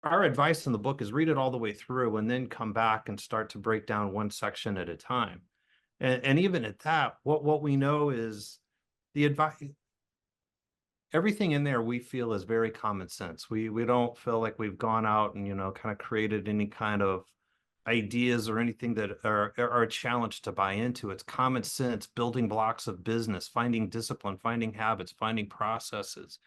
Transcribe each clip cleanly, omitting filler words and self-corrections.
our advice in the book is read it all the way through and then come back and start to break down one section at a time. And even at that, what we know is the advice, everything in there we feel is very common sense. We don't feel like we've gone out and, kind of created any kind of ideas or anything that are a challenge to buy into. It's common sense, building blocks of business, finding discipline, finding habits, finding processes.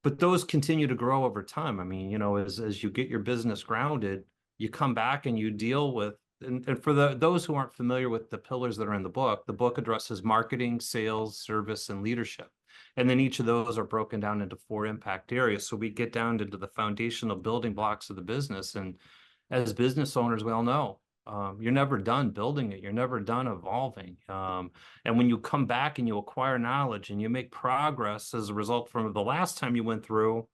But those continue to grow over time. I mean, as you get your business grounded, you come back and you deal with, and for those who aren't familiar with the pillars that are in the book addresses marketing, sales, service, and leadership. And then each of those are broken down into 4 impact areas. So we get down into the foundational building blocks of the business. And as business owners, we all know, you're never done building it. You're never done evolving. And when you come back and you acquire knowledge and you make progress as a result from the last time you went through,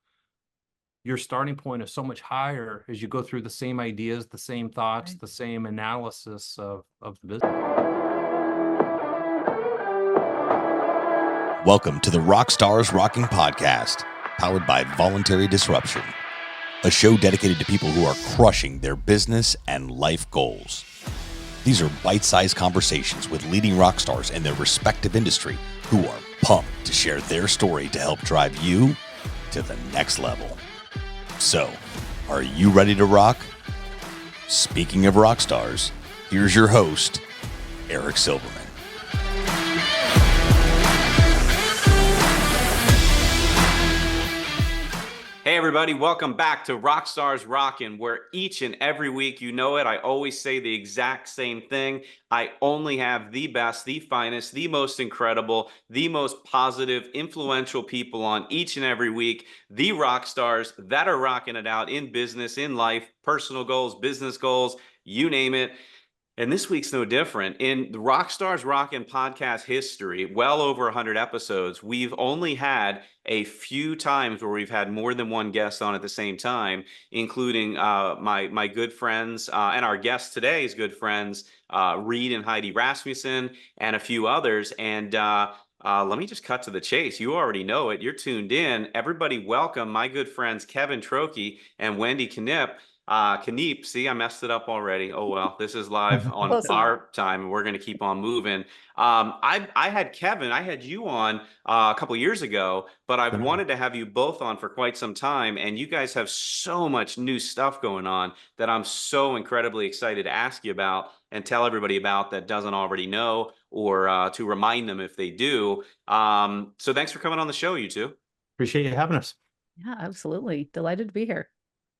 your starting point is so much higher as you go through the same ideas, the same thoughts, the same analysis of the business. Welcome to the Rockstars Rocking podcast, powered by Voluntary Disruption, a show dedicated to people who are crushing their business and life goals. These are bite-sized conversations with leading rock stars in their respective industry who are pumped to share their story to help drive you to the next level. So, are you ready to rock? Speaking of rock stars, here's your host, Eric Silverman. Hey everybody, welcome back to RockstarsRocking, where each and every week, you know it, I always say the exact same thing. I only have the best, the finest, the most incredible, the most positive, influential people on each and every week. The rock stars that are rocking it out in business, in life, personal goals, business goals, you name it. And this week's no different. In the Rockstars Rockin' podcast history, well over 100 episodes, we've only had a few times where we've had more than one guest on at the same time, including my good friends and our guest today's good friends, Reed and Heidi Rasmussen, and a few others. And let me just cut to the chase. You already know it. You're tuned in. Everybody welcome my good friends Kevin Trokey and Wendy Keneipp. Keneipp, see, I messed it up already. Oh, well, this is live on our time, and we're going to keep on moving. I had you on a couple years ago, but I've wanted to have you both on for quite some time, and you guys have so much new stuff going on that I'm so incredibly excited to ask you about and tell everybody about that doesn't already know, or to remind them if they do. So thanks for coming on the show, you two. Appreciate you having us. Yeah, absolutely. Delighted to be here.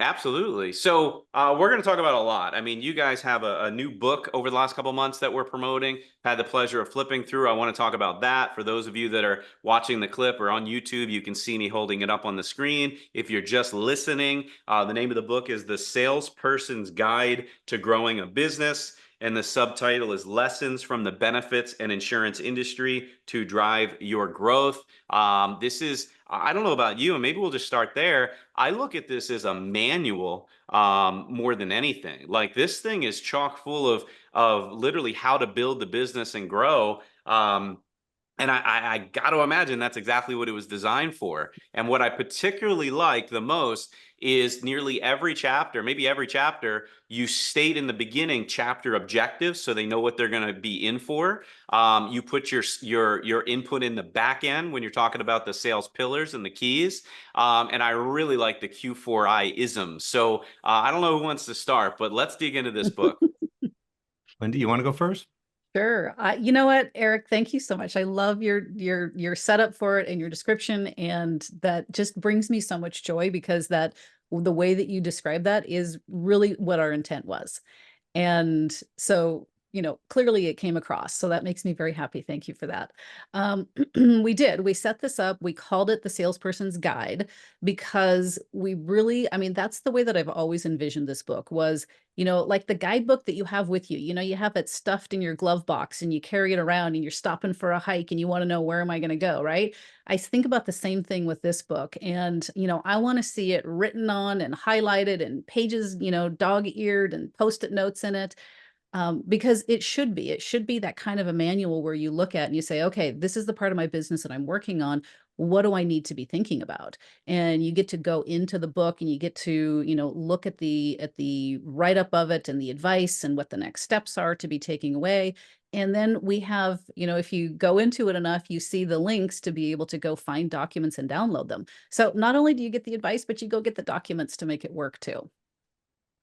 Absolutely. So we're going to talk about a lot. I mean, you guys have a new book over the last couple of months that we're promoting. Had the pleasure of flipping through. I want to talk about that. For those of you that are watching the clip or on YouTube, you can see me holding it up on the screen. If you're just listening, the name of the book is The Salesperson's Guide to Growing a Business. And the subtitle is Lessons from the Benefits and Insurance Industry to Drive Your Growth. This is, I don't know about you, and maybe we'll just start there. I look at this as a manual more than anything. Like, this thing is chock full of literally how to build the business and grow. And I got to imagine that's exactly what it was designed for. And what I particularly like the most is nearly every chapter, maybe every chapter, you state in the beginning chapter objectives so they know what they're going to be in for. You put your input in the back end when you're talking about the sales pillars and the keys. And I really like the Q4I isms. So I don't know who wants to start, but let's dig into this book. Wendy, you want to go first? Sure. You know what, Eric, thank you so much. I love your setup for it and your description. And that just brings me so much joy, because the way that you describe that is really what our intent was. And so, clearly it came across. So that makes me very happy. Thank you for that. We set this up. We called it the Salesperson's Guide because that's the way that I've always envisioned this book was, like the guidebook that you have with you, you have it stuffed in your glove box and you carry it around and you're stopping for a hike and you want to know, where am I going to go? Right. I think about the same thing with this book. And, I want to see it written on and highlighted and pages, dog-eared and Post-it notes in it. Because it should be that kind of a manual where you look at and you say, okay, this is the part of my business that I'm working on. what do I need to be thinking about? And you get to go into the book and you get to, look at the write-up of it and the advice and what the next steps are to be taking away. And then we have, if you go into it enough, you see the links to be able to go find documents and download them. So not only do you get the advice, but you go get the documents to make it work too.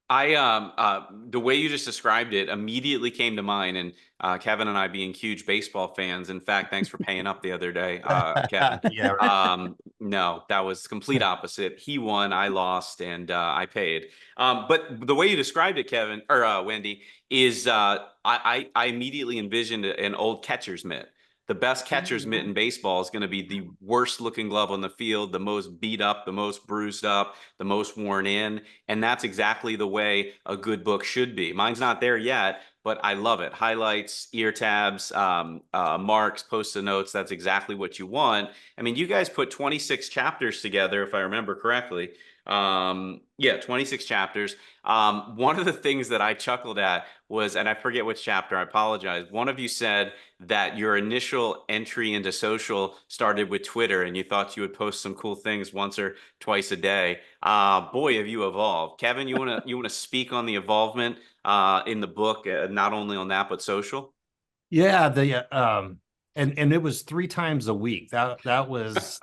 The way you just described it immediately came to mind, and Kevin and I being huge baseball fans. In fact, thanks for paying up the other day, Kevin. Yeah, right. No, that was complete opposite. He won, I lost, and I paid. But the way you described it, Kevin or Wendy, is I immediately envisioned an old catcher's mitt. The best catcher's mitt in baseball is going to be the worst looking glove on the field, the most beat up, the most bruised up, the most worn in. And that's exactly the way a good book should be. Mine's not there yet, but I love it. Highlights, ear tabs, marks, post-it notes. That's exactly what you want. I mean, you guys put 26 chapters together, if I remember correctly. Yeah, 26 chapters. One of the things that I chuckled at was, and I forget which chapter, I apologize. One of you said that your initial entry into social started with Twitter and you thought you would post some cool things once or twice a day. Boy, have you evolved. Kevin, you want to speak on the evolvement in the book, not only on that, but social? Yeah, and it was 3 times a week. That was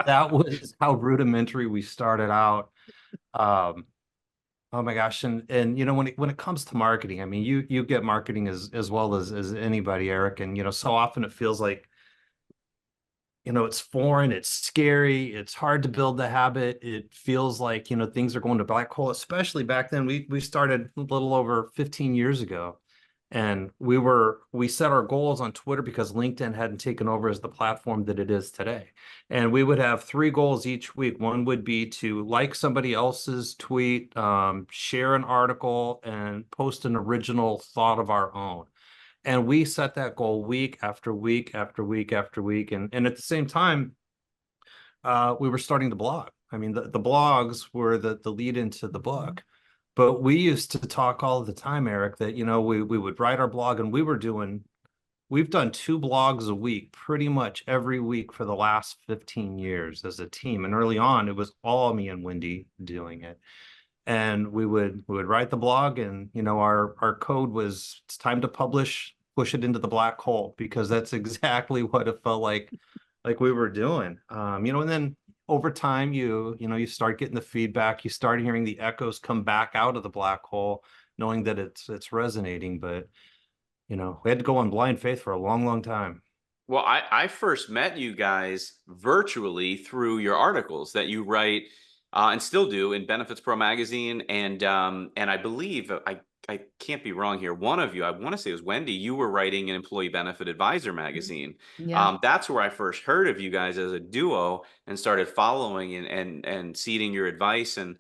how rudimentary we started out. Oh my gosh. And when it comes to marketing, I mean, you get marketing as well as anybody, Eric. And so often it feels like, it's foreign, it's scary, it's hard to build the habit. It feels like, things are going to black hole, especially back then. We started a little over 15 years ago. And we set our goals on Twitter because LinkedIn hadn't taken over as the platform that it is today. And we would have 3 goals each week. One would be to like somebody else's tweet, share an article, and post an original thought of our own. And we set that goal week after week after week after week. And at the same time, we were starting to blog. I mean, the blogs were the lead into the book. But we used to talk all the time, Eric, that, we would write our blog, and we've done 2 blogs a week, pretty much every week for the last 15 years as a team. And early on, it was all me and Wendy doing it. And we would write the blog, and, our code was, it's time to publish, push it into the black hole, because that's exactly what it felt like we were doing. And then over time, you start getting the feedback, you start hearing the echoes come back out of the black hole, knowing that it's resonating. But, we had to go on blind faith for a long, long time. Well, I first met you guys virtually through your articles that you write and still do in Benefits Pro magazine, and I believe I can't be wrong here. One of you, I want to say it was Wendy, you were writing an Employee Benefit Advisor magazine. Yeah. That's where I first heard of you guys as a duo and started following and seeding your advice and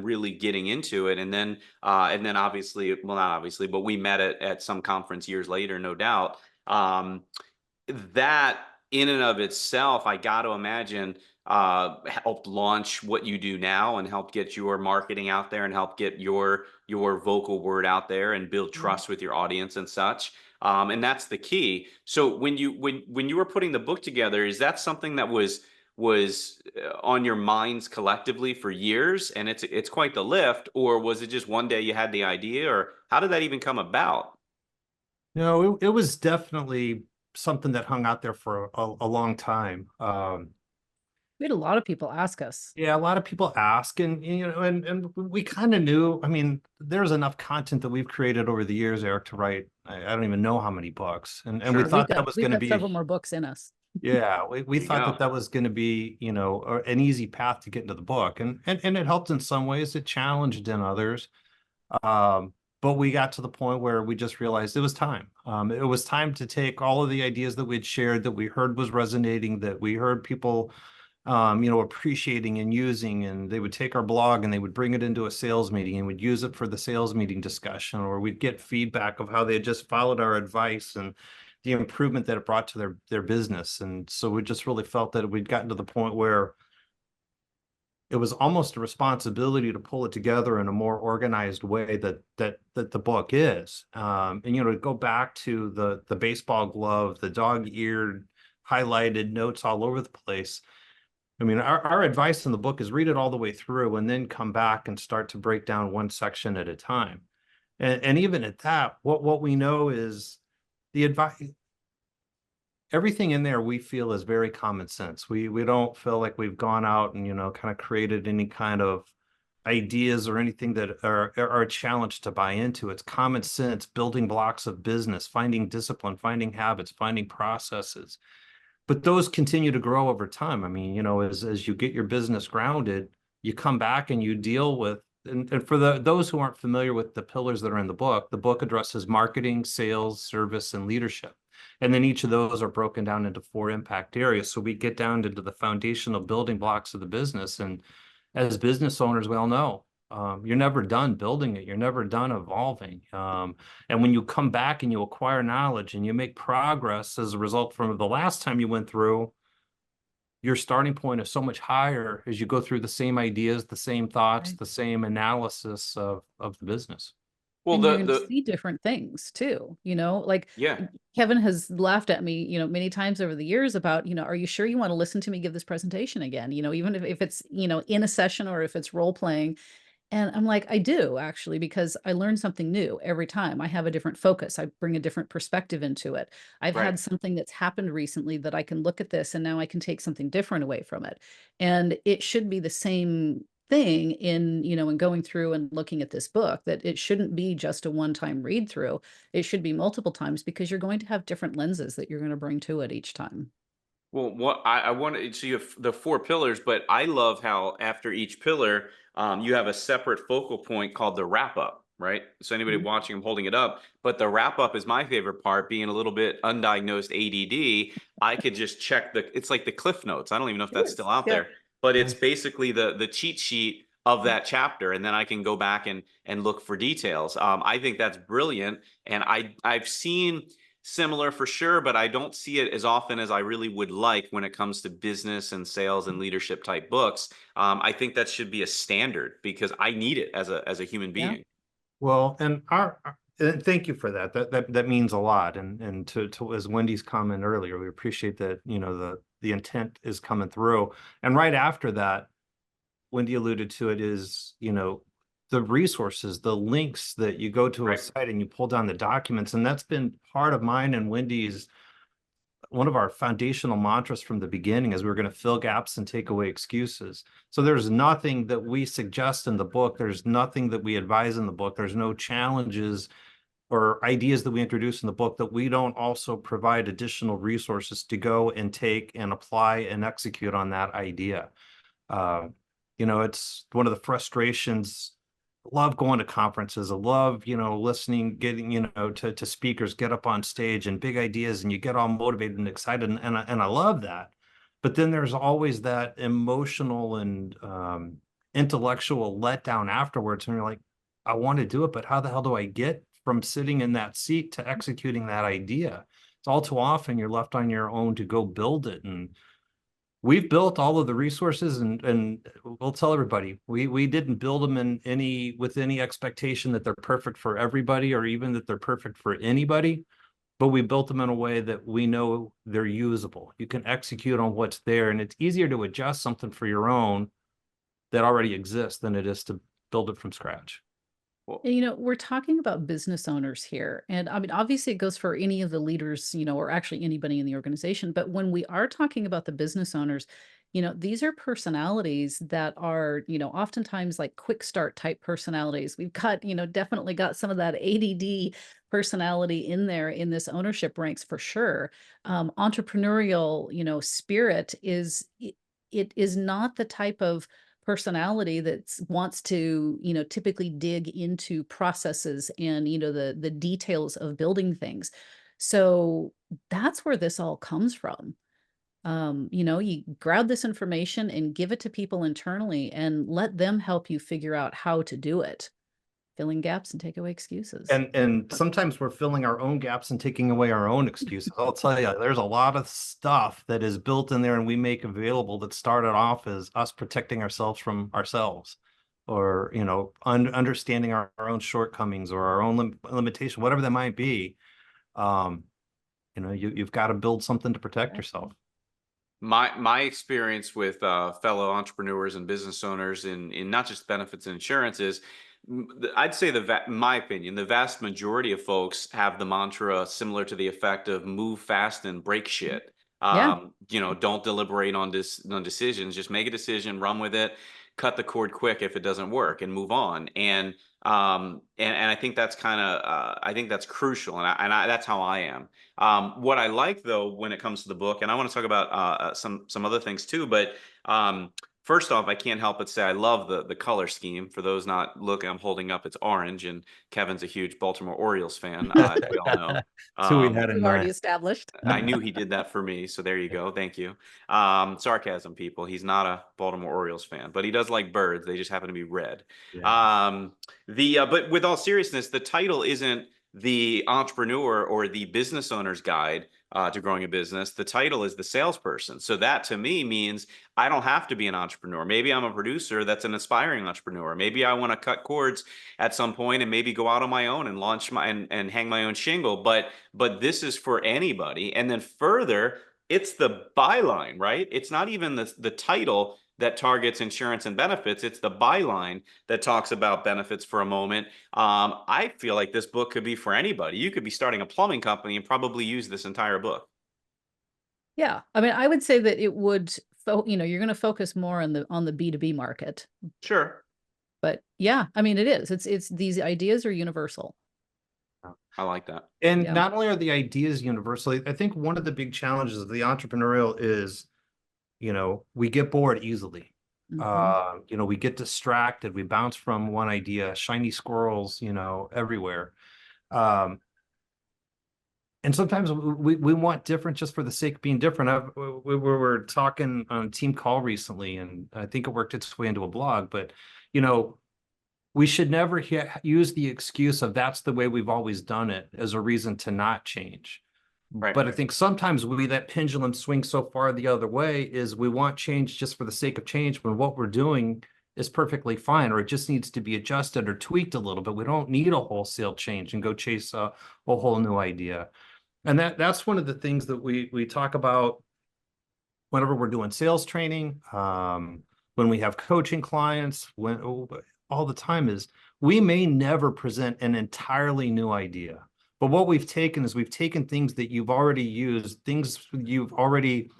really getting into it. And then obviously, well, not obviously, but we met at some conference years later, no doubt. That in and of itself, I got to imagine, helped launch what you do now and help get your marketing out there and help get your vocal word out there and build trust with your audience and such. And that's the key. So when you were putting the book together, is that something that was on your minds collectively for years, and it's quite the lift, or was it just one day you had the idea, or how did that even come about? No, it was definitely something that hung out there for a long time. We had a lot of people ask us. Yeah, a lot of people ask, and and we kind of knew. I mean, there's enough content that we've created over the years, Eric, to write. I don't even know how many books, and we Sure. thought that was going to be several more books in us. Yeah, we There you thought go. that was going to be, an easy path to get into the book, and it helped in some ways. It challenged in others. But we got to the point where we just realized it was time. It was time to take all of the ideas that we'd shared, that we heard was resonating, that we heard people, appreciating and using, and they would take our blog and they would bring it into a sales meeting and would use it for the sales meeting discussion, or we'd get feedback of how they had just followed our advice and the improvement that it brought to their business. And so we just really felt that we'd gotten to the point where it was almost a responsibility to pull it together in a more organized way that the book is. And to go back to the baseball glove, the dog-eared highlighted notes all over the place. I mean, our advice in the book is read it all the way through and then come back and start to break down one section at a time. And even at that, what we know is the advice, everything in there we feel is very common sense. We don't feel like we've gone out and, kind of created any kind of ideas or anything that are a challenge to buy into. It's common sense, building blocks of business, finding discipline, finding habits, finding processes. But those continue to grow over time. I mean, as you get your business grounded, you come back and you deal with, and for those who aren't familiar with the pillars that are in the book addresses marketing, sales, service, and leadership. And then each of those are broken down into 4 impact areas. So we get down into the foundational building blocks of the business. And as business owners, we all know, you're never done building it. You're never done evolving. And when you come back and you acquire knowledge and you make progress as a result from the last time you went through, your starting point is so much higher as you go through the same ideas, the same thoughts, Right. the same analysis of the business. Well, And you're going to see different things too, like yeah. Kevin has laughed at me, many times over the years about, are you sure you want to listen to me give this presentation again? Even if it's, in a session or if it's role playing. And I'm like, I do actually, because I learn something new every time. I have a different focus. I bring a different perspective into it. I've Right. had something that's happened recently that I can look at this and now I can take something different away from it. And it should be the same thing in going through and looking at this book, that it shouldn't be just a one-time read through. It should be multiple times, because you're going to have different lenses that you're going to bring to it each time. Well, what I want to, so you have the 4 pillars, but I love how after each pillar, you have a separate focal point called the wrap up, right? So anybody Mhm. watching, I'm holding it up, but the wrap up is my favorite part. Being a little bit undiagnosed ADD, I could just check it's like the Cliff Notes. I don't even know if It that's still is. out Yeah. there, but it's Nice. basically the cheat sheet of that chapter, and then I can go back and look for details. I think that's brilliant, and I've seen similar for sure, but I don't see it as often as I really would like when it comes to business and sales and leadership type books. I think that should be a standard because I need it as a human Yeah. being. Well, and thank you for that. That means a lot. And to as Wendy's comment earlier, we appreciate that, the intent is coming through. And right after that, Wendy alluded to it, is, the resources, the links that you go to a Right. site and you pull down the documents. And that's been part of mine and Wendy's, one of our foundational mantras from the beginning, is we're going to fill gaps and take away excuses. So there's nothing that we suggest in the book. There's nothing that we advise in the book. There's no challenges or ideas that we introduce in the book that we don't also provide additional resources to go and take and apply and execute on that idea. Uh, it's one of the frustrations. Love going to conferences. I love, listening, getting, to speakers, get up on stage and big ideas, and you get all motivated and excited. And I love that. But then there's always that emotional and intellectual letdown afterwards. And you're like, I want to do it, but how the hell do I get from sitting in that seat to executing that idea? It's all too often you're left on your own to go build it. And we've built all of the resources, and we'll tell everybody we didn't build them with any expectation that they're perfect for everybody or even that they're perfect for anybody, but we built them in a way that we know they're usable. You can execute on what's there, and it's easier to adjust something for your own that already exists than it is to build it from scratch. Well, We're talking about business owners here. And I mean, obviously it goes for any of the leaders, or actually anybody in the organization. But when we are talking about the business owners, these are personalities that are, oftentimes like quick start type personalities. We've got, definitely got some of that ADD personality in there in this ownership ranks for sure. Entrepreneurial, spirit it is not the type of personality that wants to, typically dig into processes and, the details of building things. So that's where this all comes from. You grab this information and give it to people internally and let them help you figure out how to do it. Fill in gaps and take away excuses. And sometimes we're filling our own gaps and taking away our own excuses. I'll tell you, there's a lot of stuff that is built in there and we make available that started off as us protecting ourselves from ourselves, or understanding our own shortcomings or our own limitation, whatever that might be. You've got to build something to protect yourself. My experience with fellow entrepreneurs and business owners in not just benefits and insurance is, I'd say my opinion, the vast majority of folks have the mantra similar to the effect of move fast and break shit. Yeah. Don't deliberate on decisions. Just make a decision, run with it, cut the cord quick if it doesn't work, and move on. And I think that's kind of I think that's crucial, and that's how I am. What I like though when it comes to the book, and I want to talk about some other things too, but first off, I can't help but say I love the color scheme. For those not looking, I'm holding up, it's orange, and Kevin's a huge Baltimore Orioles fan, as we all know. That's who we Um, had in We've already mind. established. I knew he did that for me, so there you go. Thank you. Sarcasm, people. He's not a Baltimore Orioles fan, but he does like birds. They just happen to be red. Yeah. But with all seriousness, the title isn't the entrepreneur or the business owner's guide to growing a business. The title is the salesperson. So that to me means I don't have to be an entrepreneur. Maybe I'm a producer that's an aspiring entrepreneur. Maybe I want to cut cords at some point and maybe go out on my own and launch and hang my own shingle. But this is for anybody. And then further, it's the byline, right? It's not even the title that targets insurance and benefits. It's the byline that talks about benefits for a moment. I feel like this book could be for anybody. You could be starting a plumbing company and probably use this entire book. Yeah. I mean, I would say that it would, you're going to focus more on the B2B market. Sure. But yeah, I mean, it is. It's these ideas are universal. I like that. And Yeah. not only are the ideas universal, I think one of the big challenges of the entrepreneurial is, we get bored easily. Mhm. We get distracted. We bounce from one idea, shiny squirrels, everywhere. And sometimes we want different just for the sake of being different. We were talking on a team call recently, and I think it worked its way into a blog, but, we should never use the excuse of that's the way we've always done it as a reason to not change. Right. But I think sometimes that pendulum swings so far the other way is we want change just for the sake of change when what we're doing is perfectly fine, or it just needs to be adjusted or tweaked a little bit. We don't need a wholesale change and go chase a whole new idea. And that's one of the things that we talk about whenever we're doing sales training, when we have coaching clients, all the time is we may never present an entirely new idea. But what we've taken is we've taken things that you've already used, things you've already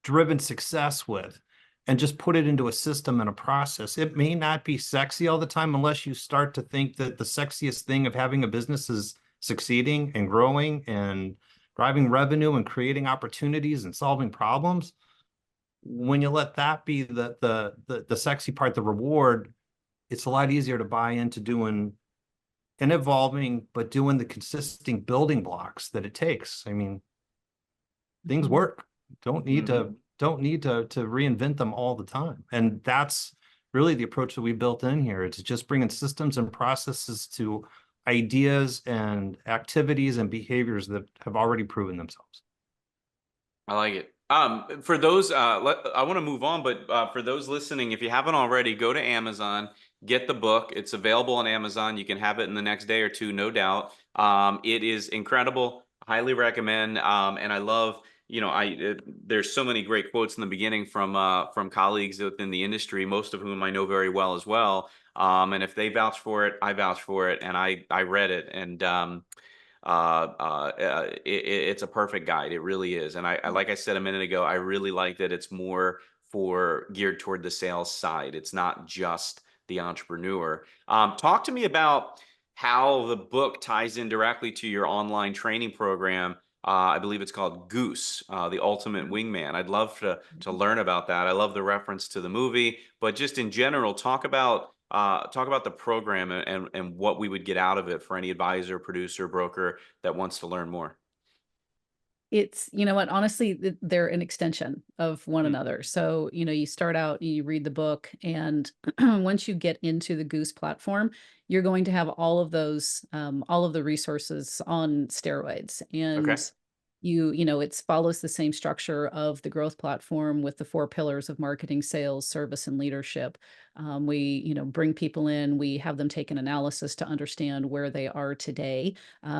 driven success with, and just put it into a system and a process. It may not be sexy all the time unless you start to think that the sexiest thing of having a business is succeeding and growing and driving revenue and creating opportunities and solving problems. When you let that be the sexy part, the reward, it's a lot easier to buy into doing and evolving, but doing the consistent building blocks that it takes. I mean, things Mhm. work. Don't need to reinvent them all the time. And that's really the approach that we built in here. It's just bringing systems and processes to ideas and activities and behaviors that have already proven themselves. I like it. For those, I want to move on, but for those listening, if you haven't already, go to Amazon, get the book. It's available on Amazon. You can have it in the next day or two, no doubt. It is incredible. Highly recommend. And I love, there's so many great quotes in the beginning from colleagues within the industry, most of whom I know very well as well. And if they vouch for it, I vouch for it, and I read it, and it's a perfect guide. It really is. And I like I said a minute ago, I really like that it's more geared toward the sales side. It's not just the entrepreneur. Talk to me about how the book ties in directly to your online training program. I believe it's called Goose, the Ultimate Wingman. I'd love to learn about that. I love the reference to the movie, but just in general, talk about the program and what we would get out of it for any advisor, producer, broker that wants to learn more. It's, you know what, honestly, they're an extension of one Mm. another. So, you start out, you read the book, and once you get into the Goose platform, you're going to have all of those, all of the resources on steroids. Okay. And It follows the same structure of the growth platform with the 4 pillars of marketing, sales, service, and leadership. We bring people in, we have them take an analysis to understand where they are today.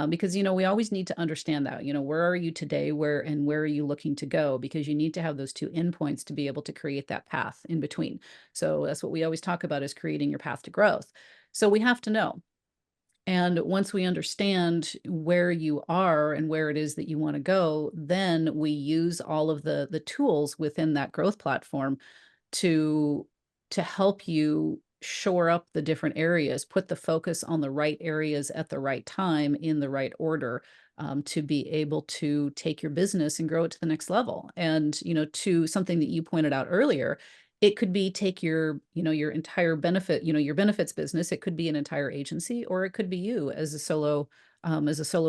Because, we always need to understand that, where are you today, where are you looking to go? Because you need to have those 2 endpoints to be able to create that path in between. So that's what we always talk about, is creating your path to growth. So we have to know. And once we understand where you are and where it is that you want to go, then we use all of the tools within that growth platform to help you shore up the different areas, put the focus on the right areas at the right time in the right order, to be able to take your business and grow it to the next level. And, to something that you pointed out earlier, it could be take your entire your benefits business. It could be an entire agency, or it could be you as a solo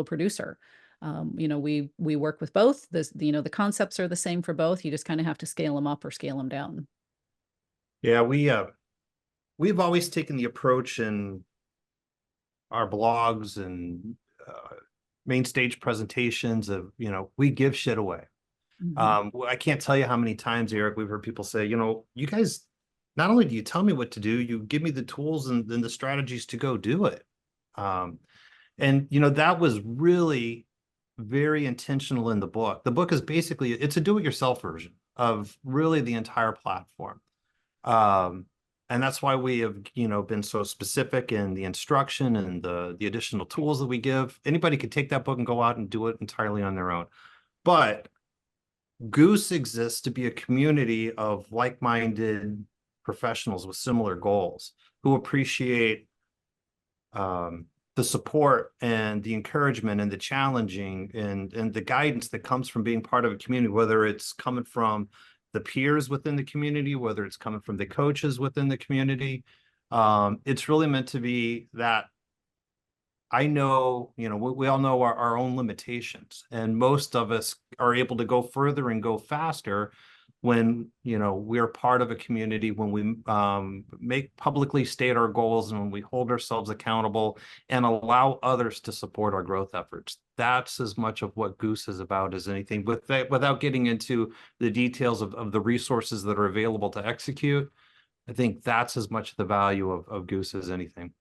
producer. We work with both. The concepts are the same for both. You just kind of have to scale them up or scale them down. Yeah, we've always taken the approach in our blogs and main stage presentations of, we give shit away. Mhm. I can't tell you how many times, Eric, we've heard people say, you guys, not only do you tell me what to do, you give me the tools and then the strategies to go do it. And that was really very intentional in the book. The book is basically, it's a do-it-yourself version of really the entire platform. And that's why we have, been so specific in the instruction and the additional tools that we give. Anybody could take that book and go out and do it entirely on their own. But Goose exists to be a community of like-minded professionals with similar goals who appreciate the support and the encouragement and the challenging and the guidance that comes from being part of a community, whether it's coming from the peers within the community, whether it's coming from the coaches within the community. It's really meant to be that. I know, we all know our own limitations, and most of us are able to go further and go faster when, we're part of a community, when we make publicly state our goals and when we hold ourselves accountable and allow others to support our growth efforts. That's as much of what Goose is about as anything, without getting into the details of the resources that are available to execute. I think that's as much the value of Goose as anything.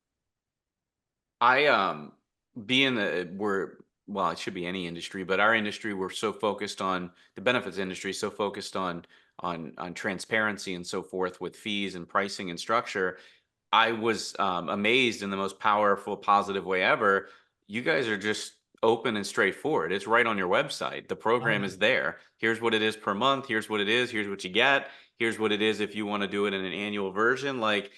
I being that well, it should be any industry, but our industry, we're so focused on the benefits industry, so focused on transparency and so forth with fees and pricing and structure. I was amazed in the most powerful, positive way ever. You guys are just open and straightforward. It's right on your website. The program is there. Here's what it is per month. Here's what it is. Here's what you get. Here's what it is if you want to do it in an annual version. Like,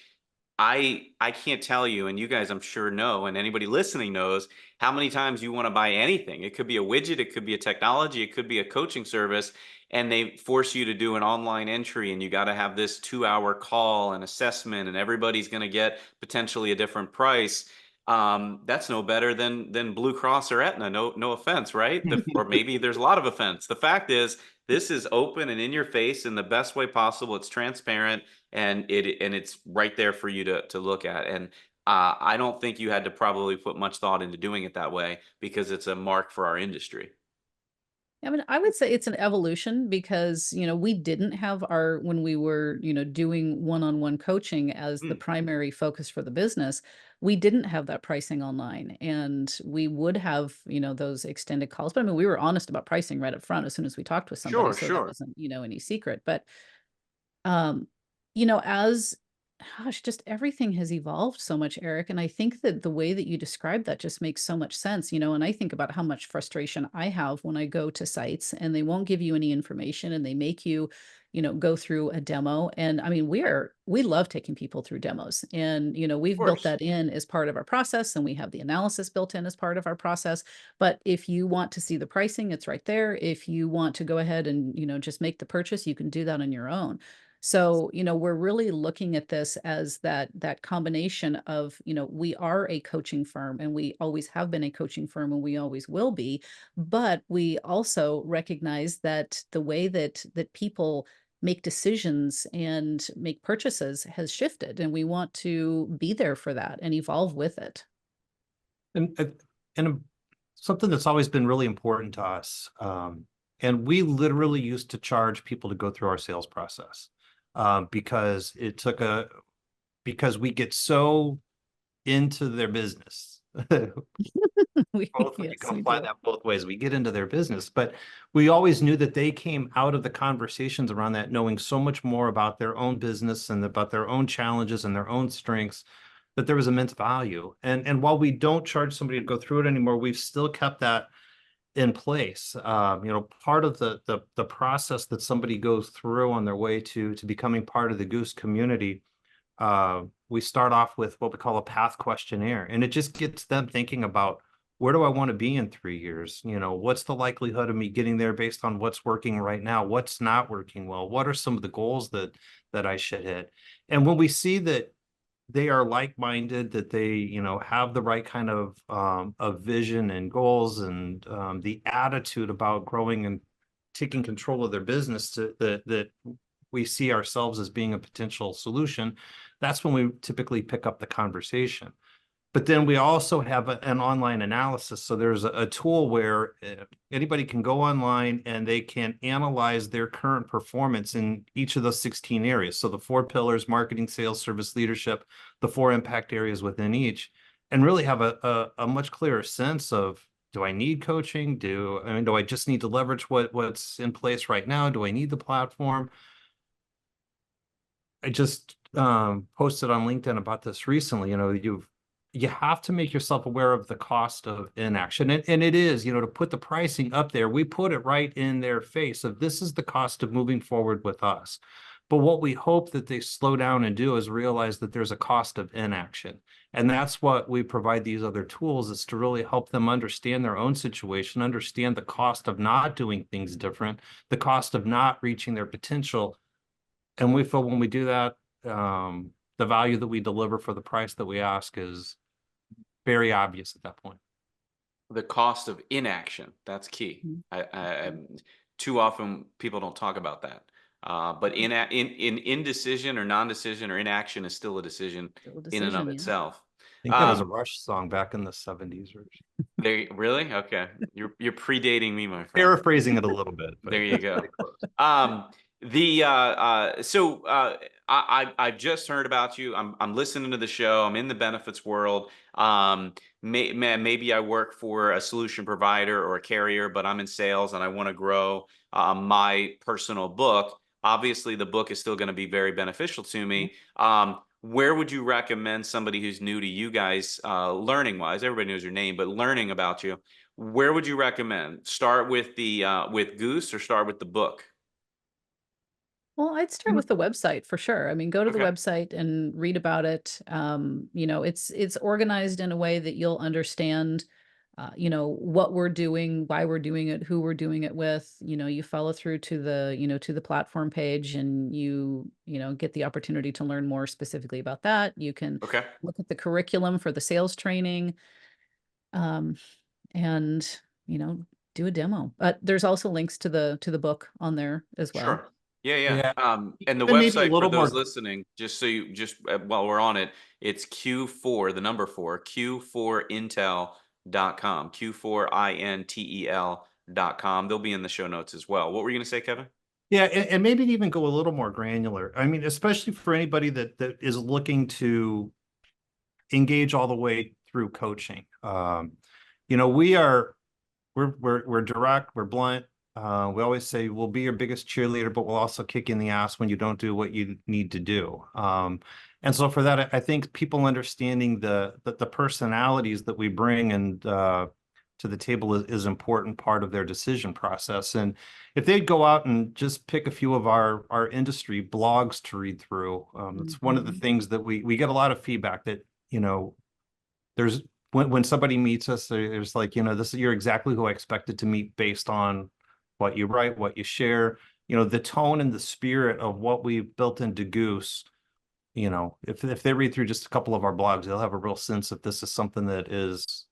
I can't tell you, and you guys I'm sure know, and anybody listening knows how many times you want to buy anything. It could be a widget, it could be a technology, it could be a coaching service, and they force you to do an online entry, and you got to have this 2-hour call and assessment, and everybody's going to get potentially a different price. That's no better than Blue Cross or Aetna. No offense, right? Or maybe there's a lot of offense. The fact is, this is open and in your face in the best way possible. It's transparent, and it's right there for you to look at. And I don't think you had to probably put much thought into doing it that way, because it's a mark for our industry. I mean, I would say it's an evolution because, we didn't have when we were, doing one-on-one coaching as the Mm, primary focus for the business, we didn't have that pricing online, and we would have, those extended calls. But I mean, we were honest about pricing right up front as soon as we talked with somebody. sure, So that sure. wasn't, any secret. But um, as gosh, just everything has evolved so much, Eric. And I think that the way that you described that just makes so much sense, and I think about how much frustration I have when I go to sites and they won't give you any information and they make you, go through a demo. And I mean, we love taking people through demos, and, Of we've built course. that in as part of our process, and we have the analysis built in as part of our process. But if you want to see the pricing, it's right there. If you want to go ahead and, just make the purchase, you can do that on your own. So, we're really looking at this as that combination of, we are a coaching firm and we always have been a coaching firm and we always will be, but we also recognize that the way that people make decisions and make purchases has shifted, and we want to be there for that and evolve with it. And something that's always been really important to us. And we literally used to charge people to go through our sales process, because because we get so into their business. You Yes, can we apply do. that both ways. We get into their business, but we always knew that they came out of the conversations around that knowing so much more about their own business and about their own challenges and their own strengths, that there was immense value. And while we don't charge somebody to go through it anymore, we've still kept that in place. Part of the process that somebody goes through on their way to becoming part of the Goose community, we start off with what we call a path questionnaire, and it just gets them thinking about, where do I want to be in 3 years? What's the likelihood of me getting there based on what's working right now? What's not working well? What are some of the goals that I should hit? And when we see that they are like-minded, that they, have the right kind of vision and goals, and the attitude about growing and taking control of their business, that we see ourselves as being a potential solution, that's when we typically pick up the conversation. But then we also have an online analysis. So there's a tool where anybody can go online and they can analyze their current performance in each of those 16 areas. So the 4 pillars: marketing, sales, service, leadership, the 4 impact areas within each, and really have a much clearer sense of, do I need coaching? Do I just need to leverage what's in place right now? Do I need the platform? I just posted on LinkedIn about this recently. You have to make yourself aware of the cost of inaction. And it is, to put the pricing up there, we put it right in their face of, this is the cost of moving forward with us. But what we hope that they slow down and do is realize that there's a cost of inaction. And that's what we provide these other tools, is to really help them understand their own situation, understand the cost of not doing things different, the cost of not reaching their potential. And we feel when we do that, the value that we deliver for the price that we ask is very obvious at that point. The cost of inaction, that's key. Too often people don't talk about that. But in indecision or non-decision or inaction is still a decision in and of itself. I think that was a Rush song back in the 70s. Really? Okay. You're predating me, my friend. Paraphrasing it a little bit. There you go. I've just heard about you. I'm listening to the show. I'm in the benefits world. Maybe I work for a solution provider or a carrier, but I'm in sales and I want to grow my personal book. Obviously, the book is still going to be very beneficial to me. Where would you recommend somebody who's new to you guys, learning wise? Everybody knows your name, but learning about you. Where would you recommend? Start with the with Goose, or start with the book? Well, I'd start with the website for sure. I mean, go to the Okay. website and read about it. It's organized in a way that you'll understand, what we're doing, why we're doing it, who we're doing it with. You follow through to the platform page, and get the opportunity to learn more specifically about that. You can Okay. look at the curriculum for the sales training, and do a demo. But there's also links to the book on there as well. Sure. Yeah. And the Then maybe a website for little those more- listening, just so you while we're on it, it's Q4, the number 4, Q4intel.com, Q4intel.com. They'll be in the show notes as well. What were you going to say, Kevin? Yeah, and maybe even go a little more granular. I mean, especially for anybody that is looking to engage all the way through coaching. We're direct, we're blunt. We always say we'll be your biggest cheerleader, but we'll also kick you in the ass when you don't do what you need to do. And so for that, I think people understanding the personalities that we bring and to the table is important part of their decision process. And if they'd go out and just pick a few of our industry blogs to read through, it's one of the things that we get a lot of feedback that, there's when somebody meets us, there's like, you're exactly who I expected to meet based on what you write, what you share, the tone and the spirit of what we've built into Goose. If they read through just a couple of our blogs, they'll have a real sense that this is something that is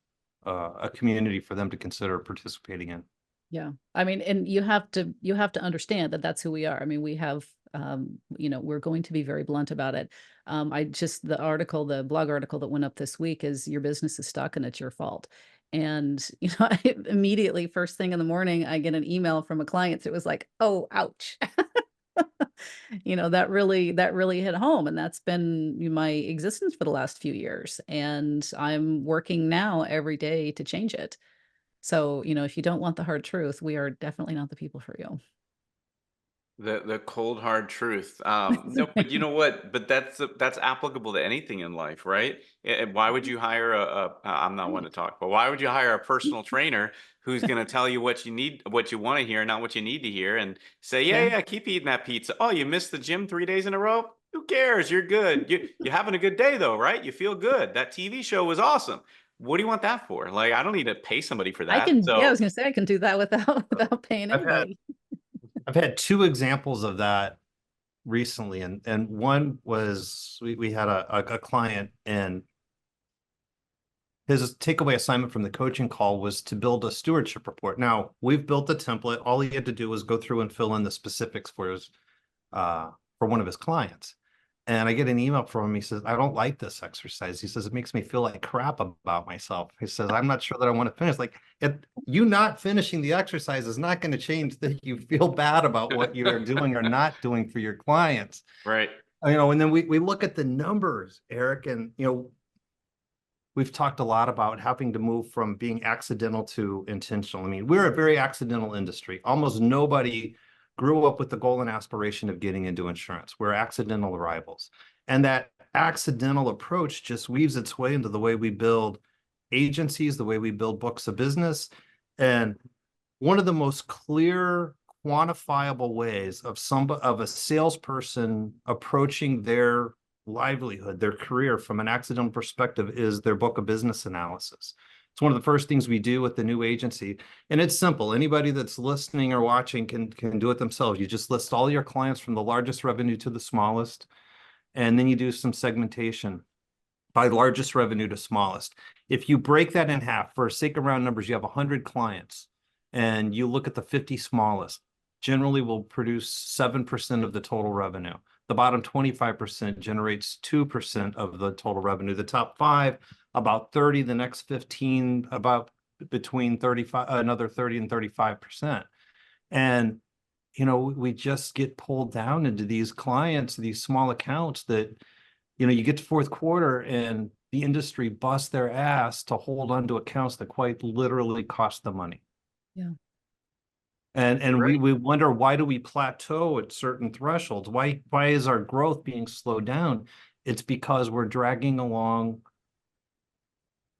a community for them to consider participating in. Yeah. I mean, and you have to understand that that's who we are. I mean, we have, we're going to be very blunt about it. The blog article that went up this week is, your business is stuck and it's your fault. And, I immediately, first thing in the morning, I get an email from a client. It was like, oh, ouch. That really hit home. And that's been my existence for the last few years. And I'm working now every day to change it. So, if you don't want the hard truth, we are definitely not the people for you. The cold hard truth. No, but you know what? But that's applicable to anything in life, right? And why would you hire I'm not one to talk, but why would you hire a personal trainer who's going to tell you what you need, what you want to hear, not what you need to hear, and say, yeah, Yeah. yeah, keep eating that pizza. Oh, you missed the gym 3 days in a row? Who cares? You're good. You're having a good day though, right? You feel good. That TV show was awesome. What do you want that for? Like, I don't need to pay somebody for I that. can, yeah, I So, was gonna say I can do that without paying I've had anybody. I've had two examples of that recently, and one was we had a client, and his takeaway assignment from the coaching call was to build a stewardship report. Now, we've built the template. All he had to do was go through and fill in the specifics for one of his clients. And I get an email from him. He says, I don't like this exercise. He says, it makes me feel like crap about myself. He says, I'm not sure that I want to finish. Like, you not finishing the exercise is not going to change that you feel bad about what you are doing or not doing for your clients. right. And then we look at the numbers, Eric, and, we've talked a lot about having to move from being accidental to intentional. I mean, we're a very accidental industry. Almost nobody grew up with the goal and aspiration of getting into insurance. We're accidental arrivals. And that accidental approach just weaves its way into the way we build agencies, the way we build books of business. And one of the most clear, quantifiable ways of a salesperson approaching their livelihood, their career from an accidental perspective is their book of business analysis. It's one of the first things we do with the new agency. And it's simple. Anybody that's listening or watching can do it themselves. You just list all your clients from the largest revenue to the smallest, and then you do some segmentation by largest revenue to smallest. If you break that in half, for sake of round numbers, you have 100 clients, and you look at the 50 smallest, generally will produce 7% of the total revenue. The bottom 25% generates 2% of the total revenue. The top 5, about 30, the next 15, about between 35, another 30 and 35%. And, we just get pulled down into these clients, these small accounts that, you get to fourth quarter and the industry busts their ass to hold on to accounts that quite literally cost them money. Yeah. And Right. we wonder, why do we plateau at certain thresholds? Why is our growth being slowed down? It's because we're dragging along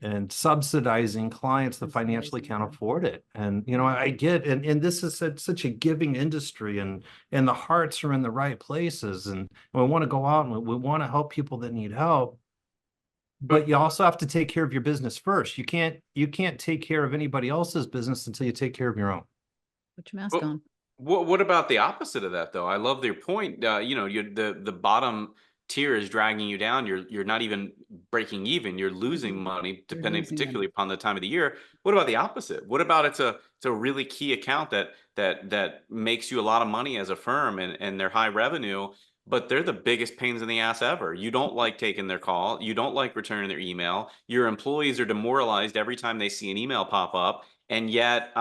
and subsidizing clients that financially can't afford it. And I get, and this is such a giving industry, and the hearts are in the right places, and we want to go out and we want to help people that need help. But you also have to take care of your business first. You can't take care of anybody else's business until you take care of your own. Put your mask Well, on. what about the opposite of that though? I love your point. The bottom tier is dragging you down. You're not even breaking even. You're losing Mhm. money, You're depending losing money. particularly upon the time of the year. What about the opposite? What about it's a really key account that makes you a lot of money as a firm, and they're high revenue, but they're the biggest pains in the ass ever. You don't like taking their call. You don't like returning their email. Your employees are demoralized every time they see an email pop up. And yet,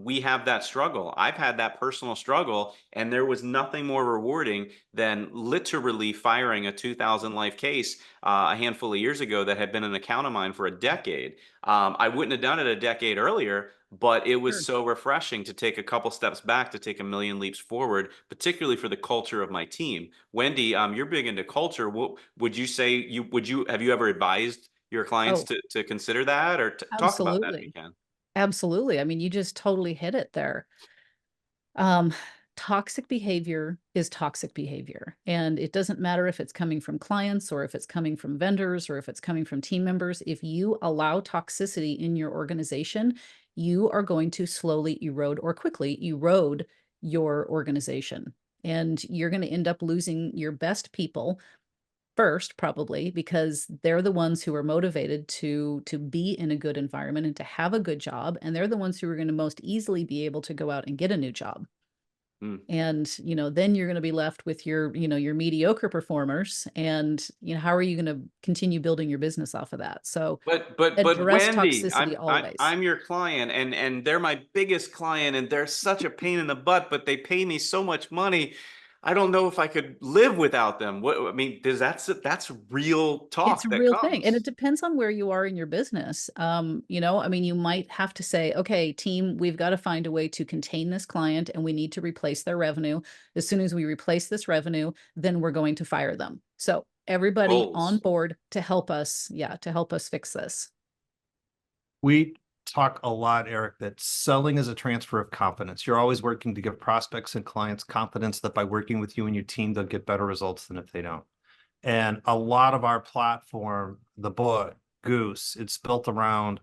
we have that struggle. I've had that personal struggle, and there was nothing more rewarding than literally firing a 2,000 life case a handful of years ago that had been an account of mine for a decade. I wouldn't have done it a decade earlier, but it was Sure. so refreshing to take a couple steps back to take a million leaps forward, particularly for the culture of my team. Wendy, you're big into culture. What would you say? Have you ever advised your clients Oh, to consider that, or talk about that if you absolutely. can? Absolutely. I mean, you just totally hit it there. Um, Toxic behavior is toxic behavior. And it doesn't matter if it's coming from clients or if it's coming from vendors or if it's coming from team members. If you allow toxicity in your organization, you are going to slowly erode or quickly erode your organization. And you're going to end up losing your best people first, probably because they're the ones who are motivated to be in a good environment and to have a good job, and they're the ones who are going to most easily be able to go out and get a new job. Mm. And, then you're going to be left with your mediocre performers. And, how are you going to continue building your business off of that? So But address Wendy, toxicity always. I'm your client, and they're my biggest client, and they're such a pain in the butt, but they pay me so much money. I don't know if I could live without them. What I mean, that's real It's talk a that real thing. And it comes. depends on where you are in your business. You might have to say, okay, team, we've got to find a way to contain this client and we need to replace their revenue. As soon as we replace this revenue, then we're going to fire them. So everybody on Goals. board to help us, to help us fix this. We talk a lot, Eric, that selling is a transfer of confidence. You're always working to give prospects and clients confidence that by working with you and your team, they'll get better results than if they don't. And a lot of our platform, the book, Goose, it's built around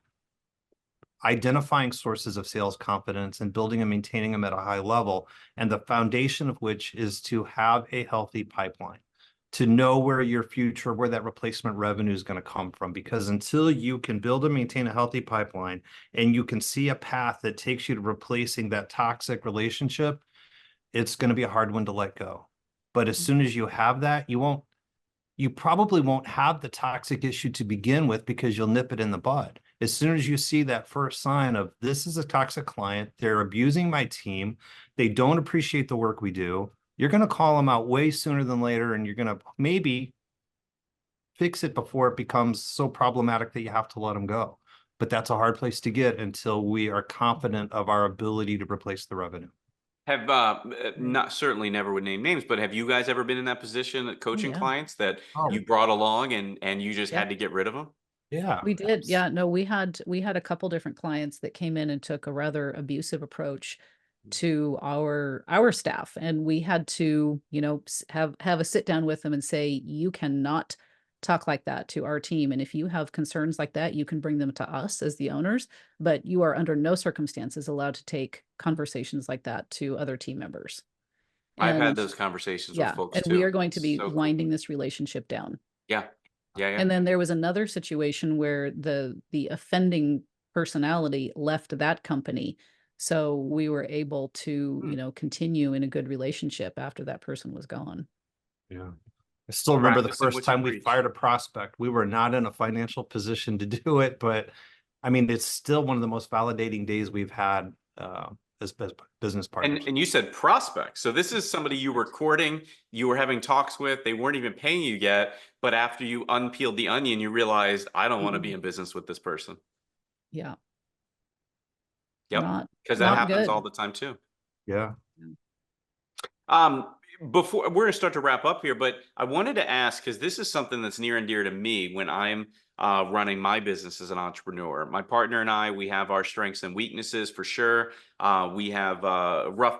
identifying sources of sales confidence and building and maintaining them at a high level. And the foundation of which is to have a healthy pipeline, to know where that replacement revenue is going to come from. Because until you can build and maintain a healthy pipeline and you can see a path that takes you to replacing that toxic relationship, it's going to be a hard one to let go. But as soon as you have that, you probably won't have the toxic issue to begin with because you'll nip it in the bud. As soon as you see that first sign of this is a toxic client, they're abusing my team, they don't appreciate the work we do, you're going to call them out way sooner than later, and you're going to maybe fix it before it becomes so problematic that you have to let them go. But that's a hard place to get until we are confident of our ability to replace the revenue. Have not certainly never would name names, but have you guys ever been in that position at Oh, coaching yeah. clients that Oh. you brought along and you just Yeah. had to get rid of them? Yeah. We did. Yeah. No, we had a couple different clients that came in and took a rather abusive approach to our staff. And we had to, have a sit down with them and say, you cannot talk like that to our team. And if you have concerns like that, you can bring them to us as the owners, but you are under no circumstances allowed to take conversations like that to other team members. I've had And those conversations with yeah, folks and we too. are going to It's be so cool. winding this relationship down. Yeah. Yeah. And then there was another situation where the offending personality left that company. So we were able to, continue in a good relationship after that person was gone. Yeah. I still remember the Practicing first what you time we preach. fired a prospect. We were not in a financial position to do it, but I mean, it's still one of the most validating days we've had as business partners. And you said prospect. So this is somebody you were courting, you were having talks with, they weren't even paying you yet. But after you unpeeled the onion, you realized, I don't want to be in business with this person. Yeah. Yep. Because that Not happens good. all the time too. Yeah. Before we're going to start to wrap up here, but I wanted to ask, because this is something that's near and dear to me when I'm running my business as an entrepreneur. My partner and I, we have our strengths and weaknesses for sure. We have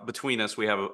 between us, we have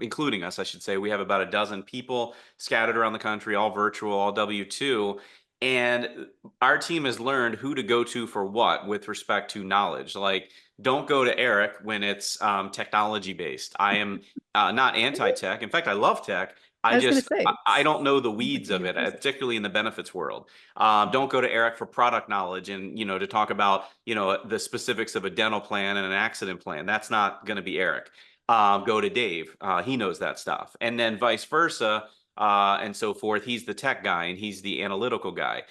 including us, I should say, we have about a dozen people scattered around the country, all virtual, all W-2. And our team has learned who to go to for what with respect to knowledge. Like, don't go to Eric when it's technology based. I am not anti-tech. In fact, I love tech. I was going to say, I don't know the sounds like weeds you're of your it, person. particularly in the benefits world. Don't go to Eric for product knowledge and to talk about the specifics of a dental plan and an accident plan. That's not going to be Eric. Go to Dave. He knows that stuff, and then vice versa and so forth. He's the tech guy and he's the analytical guy.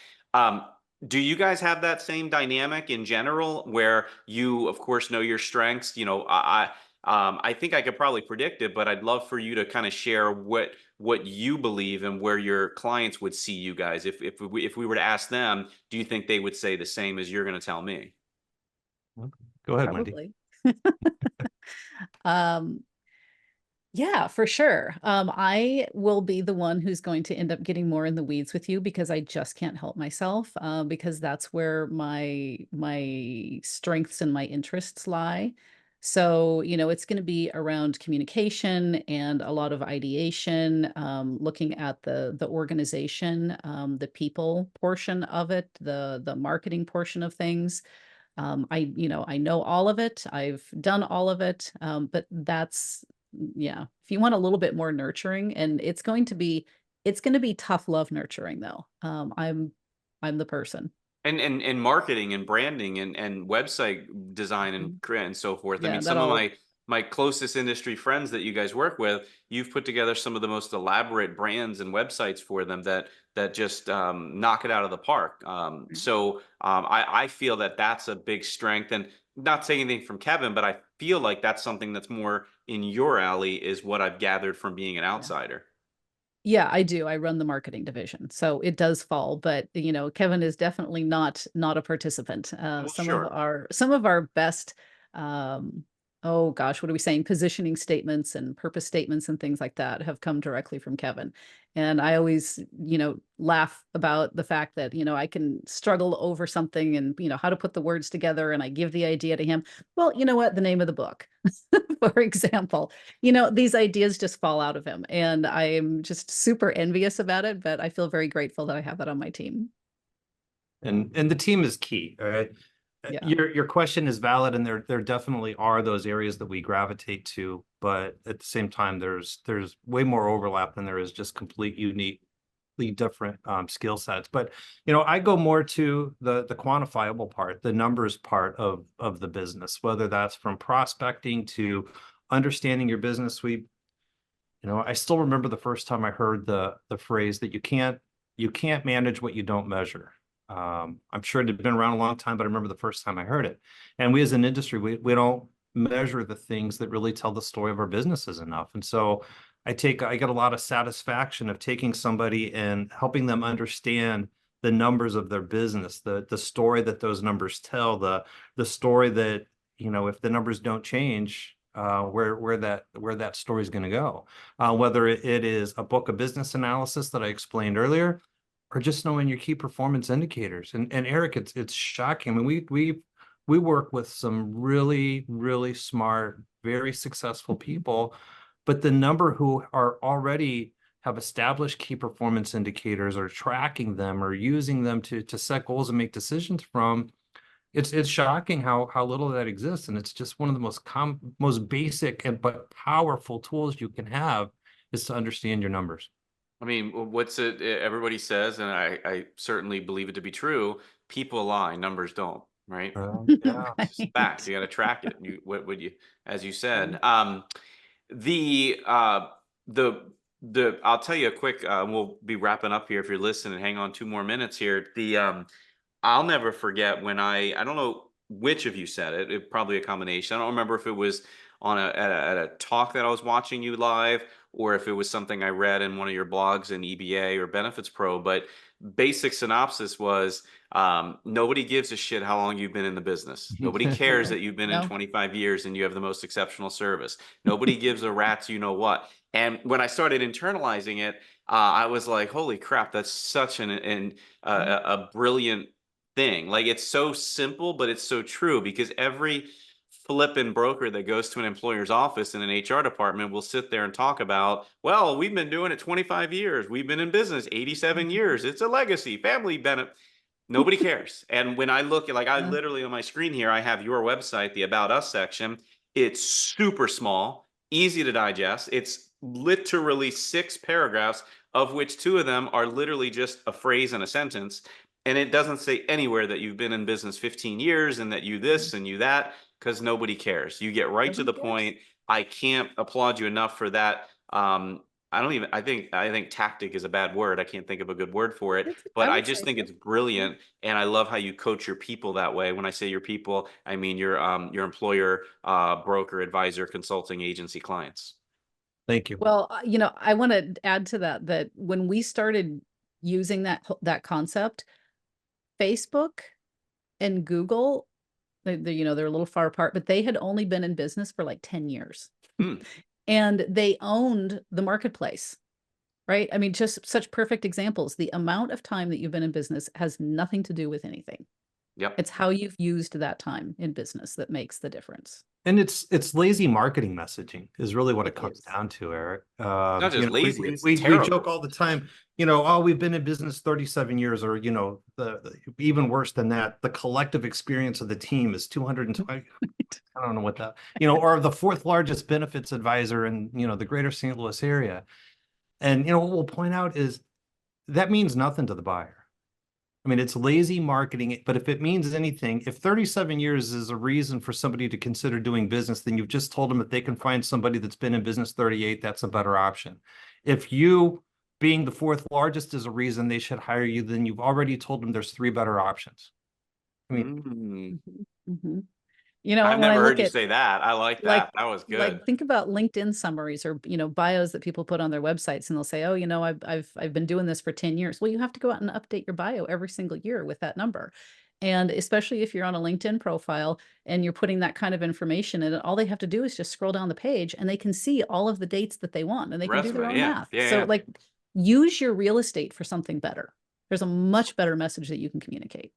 Do you guys have that same dynamic in general, where you, of course, know your strengths? I think I could probably predict it, but I'd love for you to kind of share what you believe and where your clients would see you guys. If we were to ask them, do you think they would say the same as you're going to tell me? Go ahead, Wendy. Probably. Yeah, for sure. I will be the one who's going to end up getting more in the weeds with you because I just can't help myself, because that's where my strengths and my interests lie. So, it's going to be around communication and a lot of ideation, looking at the organization, the people portion of it, the marketing portion of things. I know all of it. I've done all of it. But yeah, if you want a little bit more nurturing, and it's going to be tough love nurturing though. I'm the person. And marketing and branding and website design and so forth. I Yeah, mean, that some of all. my my closest industry friends that you guys work with, you've put together some of the most elaborate brands and websites for them that just knock it out of the park. I feel that that's a big strength, and not saying anything from Kevin, but I feel like that's something that's more in your alley, is what I've gathered from being an Yeah. outsider. Yeah, I do. I run the marketing division, so it does fall. But Kevin is definitely not a participant. Well, Some of sure. our best, oh gosh, what are we saying? Positioning statements and purpose statements and things like that have come directly from Kevin. And I always, laugh about the fact that I can struggle over something and how to put the words together, and I give the idea to him. Well, you know what? The name of the book, for example. These ideas just fall out of him, and I'm just super envious about it, but I feel very grateful that I have that on my team. And the team is key. All right. Yeah. Your question is valid, and there definitely are those areas that we gravitate to, but at the same time, there's way more overlap than there is just complete uniquely different skill sets. But I go more to the quantifiable part, the numbers part of the business, whether that's from prospecting to understanding your business suite. I still remember the first time I heard the phrase that you can't manage what you don't measure. I'm sure it had been around a long time, but I remember the first time I heard it. And we as an industry, we don't measure the things that really tell the story of our businesses enough. And so I get a lot of satisfaction of taking somebody and helping them understand the numbers of their business, the story that those numbers tell, the story that, if the numbers don't change, where that story is going to go. Whether it is a book of business analysis that I explained earlier, or just knowing your key performance indicators. And Eric, it's shocking. I mean, we work with some really, really smart, very successful people, but the number who are already have established key performance indicators, or tracking them, or using them to set goals and make decisions from, it's shocking how little of that exists. And it's just one of the most basic but powerful tools you can have, is to understand your numbers. I mean, what's it? Everybody says, and I certainly believe it to be true. People lie, numbers don't. Right? Yeah. It's just a fact. Right. You got to track it. What would you, as you Yeah. said, the I'll tell you a quick. We'll be wrapping up here. If you're listening, hang on 2 more minutes here. I'll never forget when I don't know which of you said it. It probably a combination. I don't remember if it was on at a talk that I was watching you live, or if it was something I read in one of your blogs in EBA or Benefits Pro. But basic synopsis was, nobody gives a shit how long you've been in the business. Nobody cares No, that you've been in no. 25 years and you have the most exceptional service. Nobody gives a rat's you know what. And when I started internalizing it, I was like, holy crap, that's such a brilliant thing. Like, it's so simple, but it's so true, because every flippin' broker that goes to an employer's office in an HR department will sit there and talk about, well, we've been doing it 25 years. We've been in business 87 years. It's a legacy, family benefit. Nobody cares. And when I look at, like, I Yeah. literally on my screen here, I have your website, the About Us section. It's super small, easy to digest. It's literally 6 paragraphs, of which 2 of them are literally just a phrase and a sentence. And it doesn't say anywhere that you've been in business 15 years and that you this and you that, because nobody cares. You get right to Nobody the cares. point. I can't applaud you enough for that. I think tactic is a bad word. I can't think of a good word for it, I but I would just say think so. it's Yeah. brilliant. And I love how you coach your people that way. When I say your people, I mean your employer, broker, advisor, consulting agency clients. Thank you. Well, I want to add to that when we started using that concept, Facebook and Google, they're a little far apart, but they had only been in business for like 10 years. Hmm. And they owned the marketplace, right? I mean, just such perfect examples. The amount of time that you've been in business has nothing to do with anything. Yep. It's how you've used that time in business that makes the difference. And it's lazy marketing messaging is really what It it comes is. down to, Eric. It's not just We, lazy, we it's we we joke terrible. all the time, oh, we've been in business 37 years, or even worse than that, the collective experience of the team is 220. I don't know what that, or the fourth largest benefits advisor in, the greater St. Louis area. And what we'll point out is that means nothing to the buyer. I mean, it's lazy marketing, but if it means anything, if 37 years is a reason for somebody to consider doing business, then you've just told them if they can find somebody that's been in business 38, that's a better option. If you being the fourth largest is a reason they should hire you, then you've already told them there's 3 better options. I mean, You know, I've when I never look heard you at say that. I like that. That was good. like think about LinkedIn summaries or bios that people put on their websites, and they'll say, oh, I've been doing this for 10 years. Well, you have to go out and update your bio every single year with that number. And especially if you're on a LinkedIn profile and you're putting that kind of information in it, all they have to do is just scroll down the page and they can see all of the dates that they want and they can do their Resume, own yeah. math. Yeah, So yeah. like use your real estate for something better. There's a much better message that you can communicate.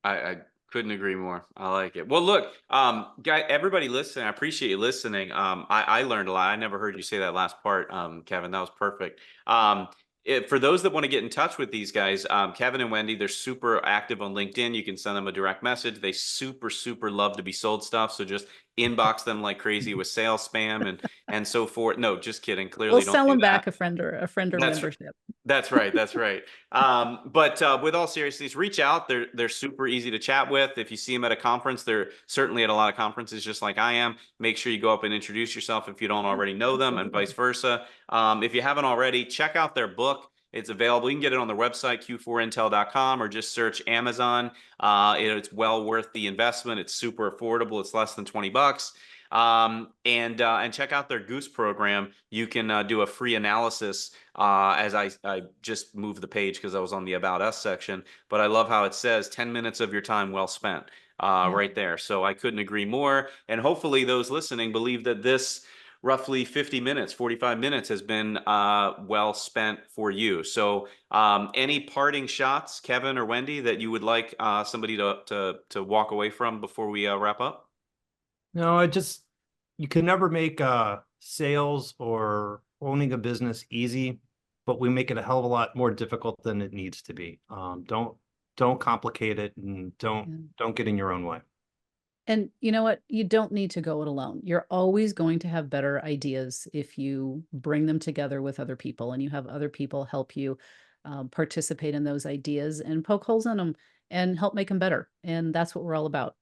I couldn't agree more. I like it. Well, look, everybody listening, I appreciate you listening. I learned a lot. I never heard you say that last part, Kevin. That was perfect. For those that want to get in touch with these guys, Kevin and Wendy, they're super active on LinkedIn. You can send them a direct message. They super, super love to be sold stuff. So just inbox them like crazy with sales spam and so forth. No, just kidding. Clearly, We'll don't sell do them that. back a friend or That's membership. That's right. That's right. But with all seriousness, reach out. They're super easy to chat with. If you see them at a conference, they're certainly at a lot of conferences, just like I am. Make sure you go up and introduce yourself if you don't already know them, and vice versa. If you haven't already, check out their book. It's available. You can get it on their website, q4intel.com, or just search Amazon. It's well worth the investment. It's super affordable. It's less than $20. And check out their Goose program. You can do a free analysis as I just moved the page because I was on the About Us section, but I love how it says 10 minutes of your time well spent right there. So I couldn't agree more. And hopefully those listening believe that this roughly 50 minutes, 45 minutes has been well spent for you. So any parting shots, Kevin or Wendy, that you would like somebody to walk away from before we wrap up? no, you can never make sales or owning a business easy, but we make it a hell of a lot more difficult than it needs to be. Don't complicate it, and don't get in your own way. And you know what? You don't need to go it alone. You're always going to have better ideas if you bring them together with other people and you have other people help you participate in those ideas and poke holes in them and help make them better. And that's what we're all about.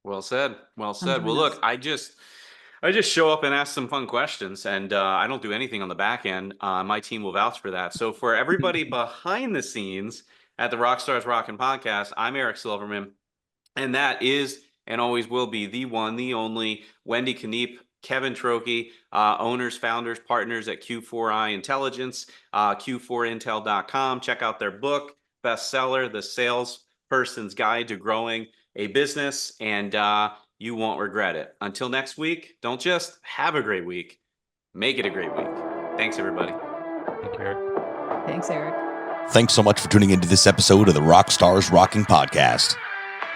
Well said. Well Come said. Well, join us. look, I just show up and ask some fun questions, and I don't do anything on the back end. My team will vouch for that. So for everybody behind the scenes at the Rockstars Rocking podcast, I'm Eric Silverman, and that is and always will be the one, the only Wendy Keneipp, Kevin Trokey, owners, founders, partners at Q4I Intelligence, q4intel.com. Check out their book, bestseller, The Salesperson's Guide to Growing a Business, and you won't regret it. Until next week, don't just have a great week, make it a great week. Thanks, everybody. Take care. Thanks, Eric. Thanks so much for tuning into this episode of the Rockstars Rocking podcast.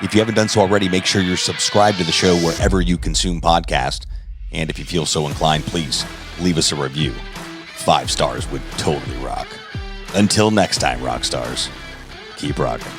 If you haven't done so already, make sure you're subscribed to the show wherever you consume podcasts. And if you feel so inclined, please leave us a review. 5 stars would totally rock. Until next time, Rockstars, keep rocking.